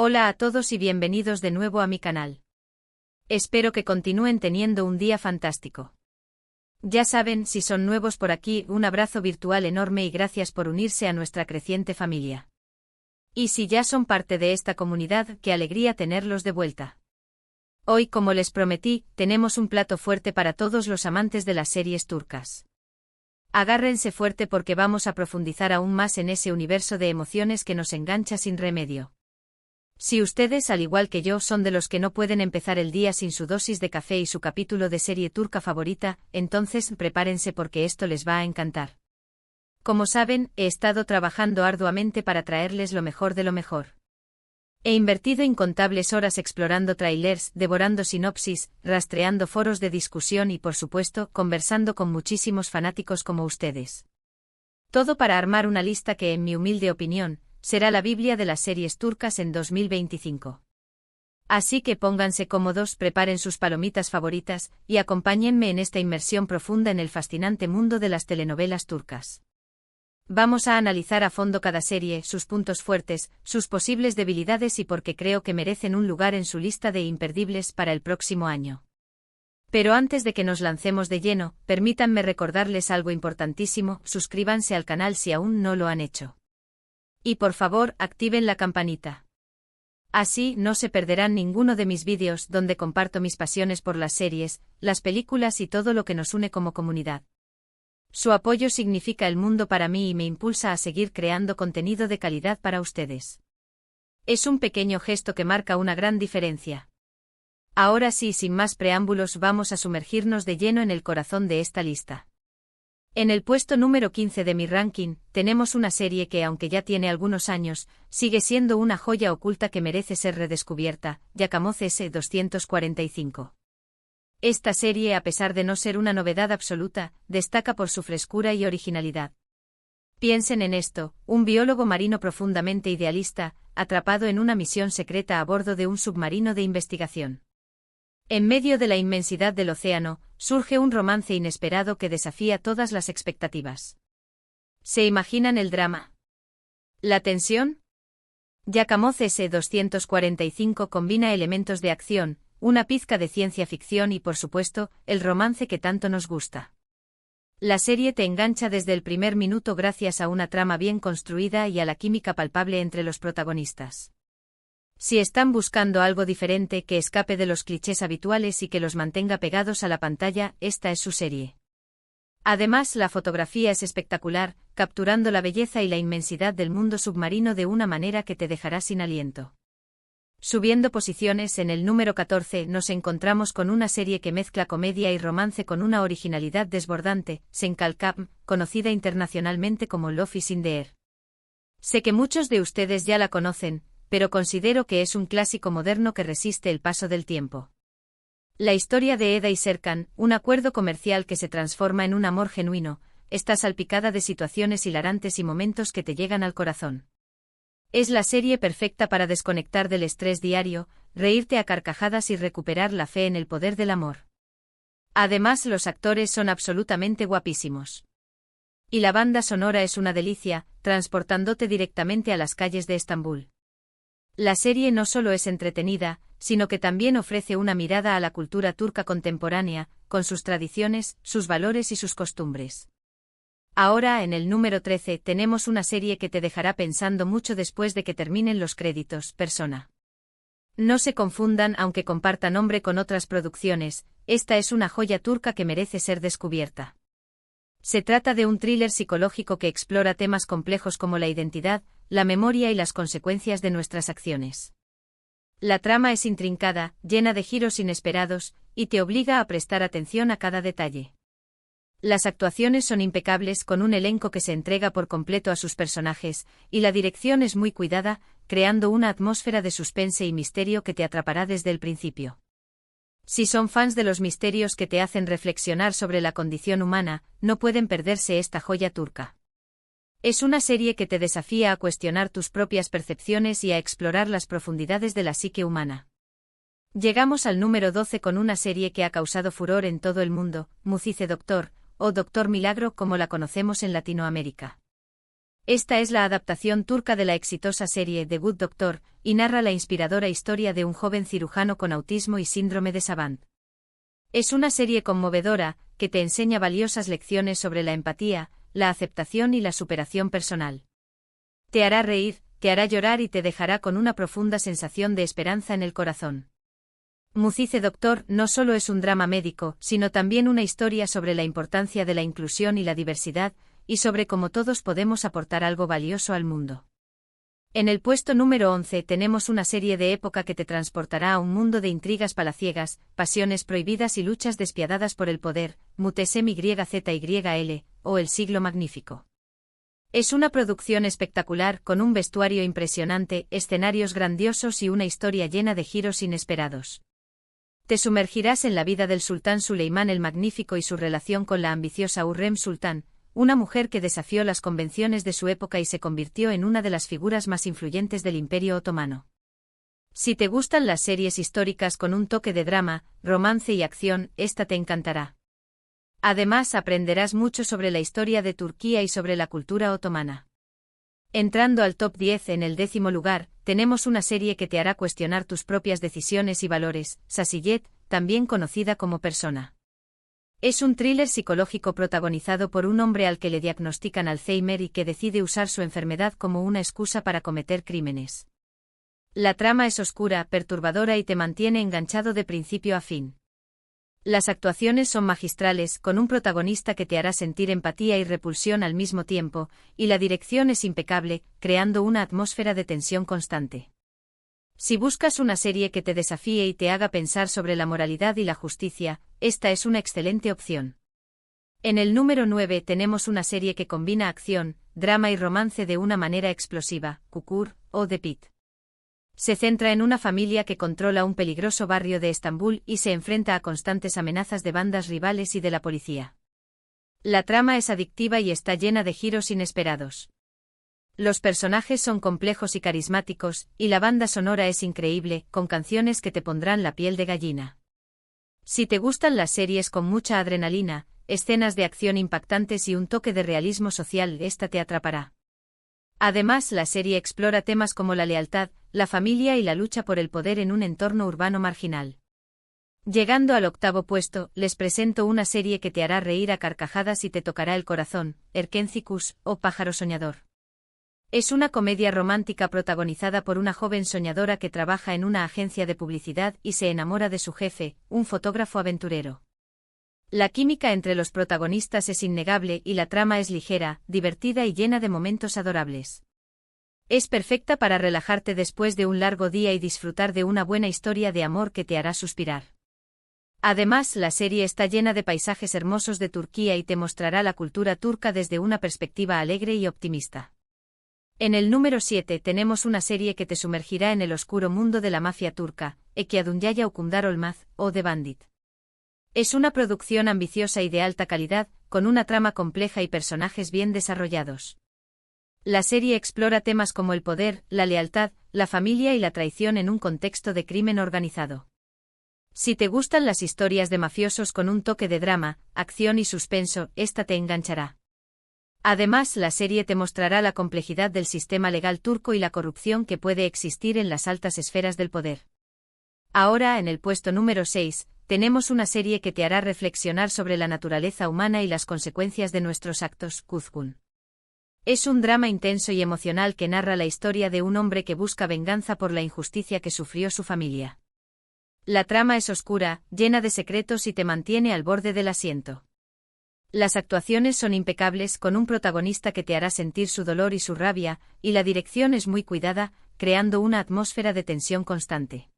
Hola a todos y bienvenidos de nuevo a mi canal. Espero que continúen teniendo un día fantástico. Ya saben, si son nuevos por aquí, un abrazo virtual enorme y gracias por unirse a nuestra creciente familia. Y si ya son parte de esta comunidad, qué alegría tenerlos de vuelta. Hoy, como les prometí, tenemos un plato fuerte para todos los amantes de las series turcas. Agárrense fuerte porque vamos a profundizar aún más en ese universo de emociones que nos engancha sin remedio. Si ustedes, al igual que yo, son de los que no pueden empezar el día sin su dosis de café y su capítulo de serie turca favorita, entonces prepárense porque esto les va a encantar. Como saben, he estado trabajando arduamente para traerles lo mejor de lo mejor. He invertido incontables horas explorando trailers, devorando sinopsis, rastreando foros de discusión y, por supuesto, conversando con muchísimos fanáticos como ustedes. Todo para armar una lista que, en mi humilde opinión, será la Biblia de las series turcas en 2025. Así que pónganse cómodos, preparen sus palomitas favoritas, y acompáñenme en esta inmersión profunda en el fascinante mundo de las telenovelas turcas. Vamos a analizar a fondo cada serie, sus puntos fuertes, sus posibles debilidades y por qué creo que merecen un lugar en su lista de imperdibles para el próximo año. Pero antes de que nos lancemos de lleno, permítanme recordarles algo importantísimo: suscríbanse al canal si aún no lo han hecho. Y por favor, activen la campanita. Así no se perderán ninguno de mis vídeos donde comparto mis pasiones por las series, las películas y todo lo que nos une como comunidad. Su apoyo significa el mundo para mí y me impulsa a seguir creando contenido de calidad para ustedes. Es un pequeño gesto que marca una gran diferencia. Ahora sí, sin más preámbulos, vamos a sumergirnos de lleno en el corazón de esta lista. En el puesto número 15 de mi ranking, tenemos una serie que, aunque ya tiene algunos años, sigue siendo una joya oculta que merece ser redescubierta: Yakamoz S245. Esta serie, a pesar de no ser una novedad absoluta, destaca por su frescura y originalidad. Piensen en esto: un biólogo marino profundamente idealista, atrapado en una misión secreta a bordo de un submarino de investigación. En medio de la inmensidad del océano, surge un romance inesperado que desafía todas las expectativas. ¿Se imaginan el drama? ¿La tensión? Yakamoz S245 combina elementos de acción, una pizca de ciencia ficción y, por supuesto, el romance que tanto nos gusta. La serie te engancha desde el primer minuto gracias a una trama bien construida y a la química palpable entre los protagonistas. Si están buscando algo diferente que escape de los clichés habituales y que los mantenga pegados a la pantalla, esta es su serie. Además, la fotografía es espectacular, capturando la belleza y la inmensidad del mundo submarino de una manera que te dejará sin aliento. Subiendo posiciones, en el número 14 nos encontramos con una serie que mezcla comedia y romance con una originalidad desbordante: Senkalkam, conocida internacionalmente como Love is in the Air. Sé que muchos de ustedes ya la conocen, pero considero que es un clásico moderno que resiste el paso del tiempo. La historia de Eda y Serkan, un acuerdo comercial que se transforma en un amor genuino, está salpicada de situaciones hilarantes y momentos que te llegan al corazón. Es la serie perfecta para desconectar del estrés diario, reírte a carcajadas y recuperar la fe en el poder del amor. Además, los actores son absolutamente guapísimos. Y la banda sonora es una delicia, transportándote directamente a las calles de Estambul. La serie no solo es entretenida, sino que también ofrece una mirada a la cultura turca contemporánea, con sus tradiciones, sus valores y sus costumbres. Ahora, en el número 13, tenemos una serie que te dejará pensando mucho después de que terminen los créditos: Persona. No se confundan, aunque comparta nombre con otras producciones, esta es una joya turca que merece ser descubierta. Se trata de un thriller psicológico que explora temas complejos como la identidad, la memoria y las consecuencias de nuestras acciones. La trama es intrincada, llena de giros inesperados, y te obliga a prestar atención a cada detalle. Las actuaciones son impecables, con un elenco que se entrega por completo a sus personajes, y la dirección es muy cuidada, creando una atmósfera de suspense y misterio que te atrapará desde el principio. Si son fans de los misterios que te hacen reflexionar sobre la condición humana, no pueden perderse esta joya turca. Es una serie que te desafía a cuestionar tus propias percepciones y a explorar las profundidades de la psique humana. Llegamos al número 12 con una serie que ha causado furor en todo el mundo: Muzice Doctor, o Doctor Milagro como la conocemos en Latinoamérica. Esta es la adaptación turca de la exitosa serie The Good Doctor, y narra la inspiradora historia de un joven cirujano con autismo y síndrome de Savant. Es una serie conmovedora, que te enseña valiosas lecciones sobre la empatía, la aceptación y la superación personal. Te hará reír, te hará llorar y te dejará con una profunda sensación de esperanza en el corazón. Muzice Doctor no solo es un drama médico, sino también una historia sobre la importancia de la inclusión y la diversidad, y sobre cómo todos podemos aportar algo valioso al mundo. En el puesto número 11 tenemos una serie de época que te transportará a un mundo de intrigas palaciegas, pasiones prohibidas y luchas despiadadas por el poder, Mutesem YZYL, o El Siglo Magnífico. Es una producción espectacular con un vestuario impresionante, escenarios grandiosos y una historia llena de giros inesperados. Te sumergirás en la vida del sultán Suleimán el Magnífico y su relación con la ambiciosa Hurrem Sultán, una mujer que desafió las convenciones de su época y se convirtió en una de las figuras más influyentes del Imperio Otomano. Si te gustan las series históricas con un toque de drama, romance y acción, esta te encantará. Además, aprenderás mucho sobre la historia de Turquía y sobre la cultura otomana. Entrando al top 10 en el 10º lugar, tenemos una serie que te hará cuestionar tus propias decisiones y valores, Sasiyet, también conocida como Persona. Es un thriller psicológico protagonizado por un hombre al que le diagnostican Alzheimer y que decide usar su enfermedad como una excusa para cometer crímenes. La trama es oscura, perturbadora y te mantiene enganchado de principio a fin. Las actuaciones son magistrales, con un protagonista que te hará sentir empatía y repulsión al mismo tiempo, y la dirección es impecable, creando una atmósfera de tensión constante. Si buscas una serie que te desafíe y te haga pensar sobre la moralidad y la justicia, esta es una excelente opción. En el número 9 tenemos una serie que combina acción, drama y romance de una manera explosiva, Kukur, o The Pit. Se centra en una familia que controla un peligroso barrio de Estambul y se enfrenta a constantes amenazas de bandas rivales y de la policía. La trama es adictiva y está llena de giros inesperados. Los personajes son complejos y carismáticos, y la banda sonora es increíble, con canciones que te pondrán la piel de gallina. Si te gustan las series con mucha adrenalina, escenas de acción impactantes y un toque de realismo social, esta te atrapará. Además, la serie explora temas como la lealtad, la familia y la lucha por el poder en un entorno urbano marginal. Llegando al 8º puesto, les presento una serie que te hará reír a carcajadas y te tocará el corazón, Erkenzikus, o Pájaro Soñador. Es una comedia romántica protagonizada por una joven soñadora que trabaja en una agencia de publicidad y se enamora de su jefe, un fotógrafo aventurero. La química entre los protagonistas es innegable y la trama es ligera, divertida y llena de momentos adorables. Es perfecta para relajarte después de un largo día y disfrutar de una buena historia de amor que te hará suspirar. Además, la serie está llena de paisajes hermosos de Turquía y te mostrará la cultura turca desde una perspectiva alegre y optimista. En el número 7 tenemos una serie que te sumergirá en el oscuro mundo de la mafia turca, Ekiadunyaya Hukümdar Olmaz, o The Bandit. Es una producción ambiciosa y de alta calidad, con una trama compleja y personajes bien desarrollados. La serie explora temas como el poder, la lealtad, la familia y la traición en un contexto de crimen organizado. Si te gustan las historias de mafiosos con un toque de drama, acción y suspenso, esta te enganchará. Además, la serie te mostrará la complejidad del sistema legal turco y la corrupción que puede existir en las altas esferas del poder. Ahora, en el puesto número 6, tenemos una serie que te hará reflexionar sobre la naturaleza humana y las consecuencias de nuestros actos, Kuzgun. Es un drama intenso y emocional que narra la historia de un hombre que busca venganza por la injusticia que sufrió su familia. La trama es oscura, llena de secretos y te mantiene al borde del asiento. Las actuaciones son impecables, con un protagonista que te hará sentir su dolor y su rabia, y la dirección es muy cuidada, creando una atmósfera de tensión constante.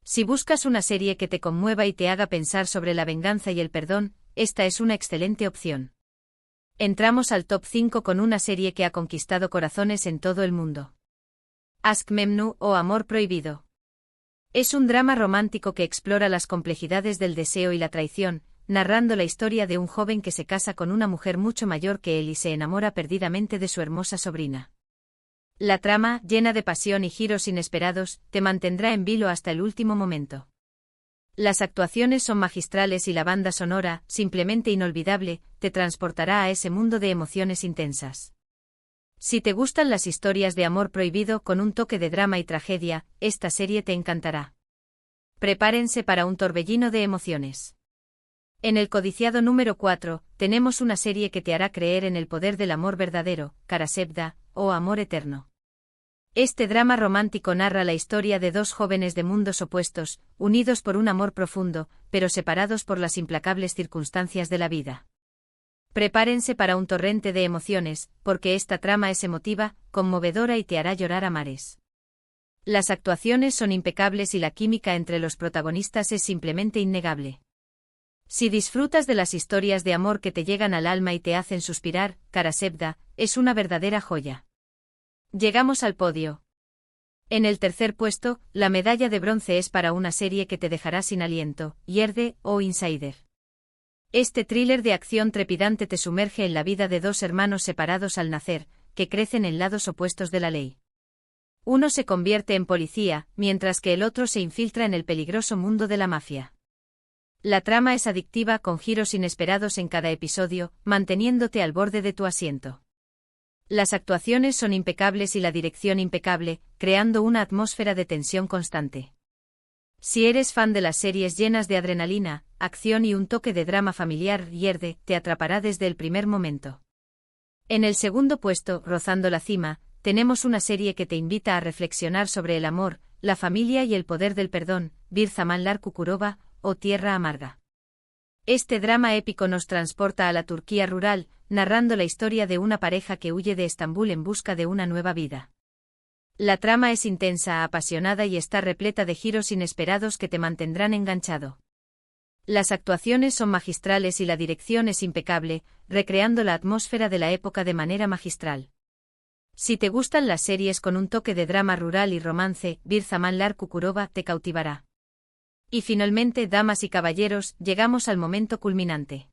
Si buscas una serie que te conmueva y te haga pensar sobre la venganza y el perdón, esta es una excelente opción. Entramos al top 5 con una serie que ha conquistado corazones en todo el mundo. Aşk Memnu, o Amor Prohibido. Es un drama romántico que explora las complejidades del deseo y la traición, narrando la historia de un joven que se casa con una mujer mucho mayor que él y se enamora perdidamente de su hermosa sobrina. La trama, llena de pasión y giros inesperados, te mantendrá en vilo hasta el último momento. Las actuaciones son magistrales y la banda sonora, simplemente inolvidable, te transportará a ese mundo de emociones intensas. Si te gustan las historias de amor prohibido con un toque de drama y tragedia, esta serie te encantará. Prepárense para un torbellino de emociones. En el codiciado número 4, tenemos una serie que te hará creer en el poder del amor verdadero, Karasevda, o amor eterno. Este drama romántico narra la historia de dos jóvenes de mundos opuestos, unidos por un amor profundo, pero separados por las implacables circunstancias de la vida. Prepárense para un torrente de emociones, porque esta trama es emotiva, conmovedora y te hará llorar a mares. Las actuaciones son impecables y la química entre los protagonistas es simplemente innegable. Si disfrutas de las historias de amor que te llegan al alma y te hacen suspirar, Karasevda es una verdadera joya. Llegamos al podio. En el tercer puesto, la medalla de bronce es para una serie que te dejará sin aliento, Yerde o Insider. Este thriller de acción trepidante te sumerge en la vida de dos hermanos separados al nacer, que crecen en lados opuestos de la ley. Uno se convierte en policía, mientras que el otro se infiltra en el peligroso mundo de la mafia. La trama es adictiva con giros inesperados en cada episodio, manteniéndote al borde de tu asiento. Las actuaciones son impecables y la dirección impecable, creando una atmósfera de tensión constante. Si eres fan de las series llenas de adrenalina, acción y un toque de drama familiar, Yerde te atrapará desde el primer momento. En el segundo puesto, rozando la cima, tenemos una serie que te invita a reflexionar sobre el amor, la familia y el poder del perdón, Bir Zamanlar Kukurova, o Tierra Amarga. Este drama épico nos transporta a la Turquía rural, narrando la historia de una pareja que huye de Estambul en busca de una nueva vida. La trama es intensa, apasionada y está repleta de giros inesperados que te mantendrán enganchado. Las actuaciones son magistrales y la dirección es impecable, recreando la atmósfera de la época de manera magistral. Si te gustan las series con un toque de drama rural y romance, Bir Zamanlar Kukurova te cautivará. Y finalmente, damas y caballeros, llegamos al momento culminante.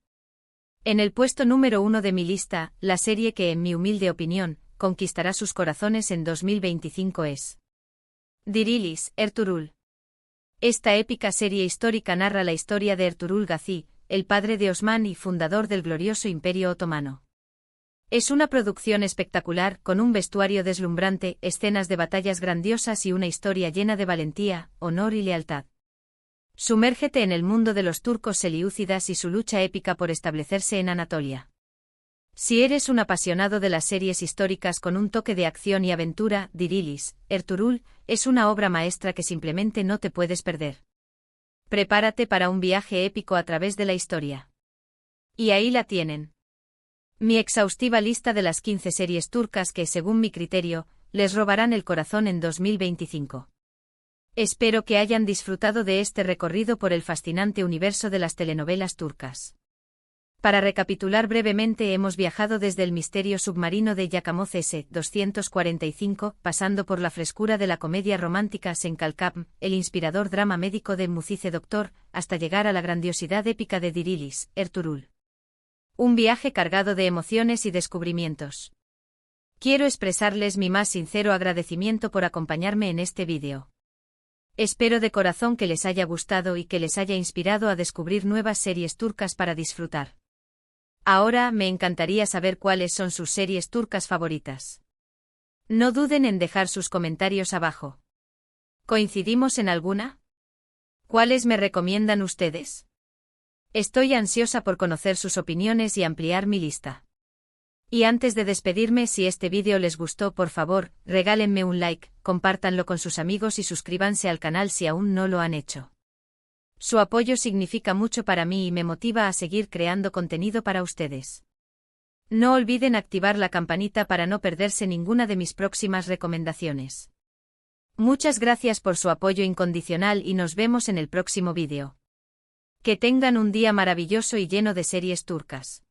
En el puesto número 1 de mi lista, la serie que, en mi humilde opinión, conquistará sus corazones en 2025 es Dirilis, Ertuğrul. Esta épica serie histórica narra la historia de Ertuğrul Gazi, el padre de Osman y fundador del glorioso Imperio Otomano. Es una producción espectacular, con un vestuario deslumbrante, escenas de batallas grandiosas y una historia llena de valentía, honor y lealtad. Sumérgete en el mundo de los turcos selyúcidas y su lucha épica por establecerse en Anatolia. Si eres un apasionado de las series históricas con un toque de acción y aventura, Dirilis, Ertuğrul, es una obra maestra que simplemente no te puedes perder. Prepárate para un viaje épico a través de la historia. Y ahí la tienen. Mi exhaustiva lista de las 15 series turcas que, según mi criterio, les robarán el corazón en 2025. Espero que hayan disfrutado de este recorrido por el fascinante universo de las telenovelas turcas. Para recapitular brevemente, hemos viajado desde el misterio submarino de Yakamoz S-245, pasando por la frescura de la comedia romántica Senkalkam, el inspirador drama médico de Mucize Doctor, hasta llegar a la grandiosidad épica de Dirilis, Ertuğrul. Un viaje cargado de emociones y descubrimientos. Quiero expresarles mi más sincero agradecimiento por acompañarme en este vídeo. Espero de corazón que les haya gustado y que les haya inspirado a descubrir nuevas series turcas para disfrutar. Ahora me encantaría saber cuáles son sus series turcas favoritas. No duden en dejar sus comentarios abajo. ¿Coincidimos en alguna? ¿Cuáles me recomiendan ustedes? Estoy ansiosa por conocer sus opiniones y ampliar mi lista. Y antes de despedirme, si este vídeo les gustó, por favor, regálenme un like, compártanlo con sus amigos y suscríbanse al canal si aún no lo han hecho. Su apoyo significa mucho para mí y me motiva a seguir creando contenido para ustedes. No olviden activar la campanita para no perderse ninguna de mis próximas recomendaciones. Muchas gracias por su apoyo incondicional y nos vemos en el próximo vídeo. Que tengan un día maravilloso y lleno de series turcas.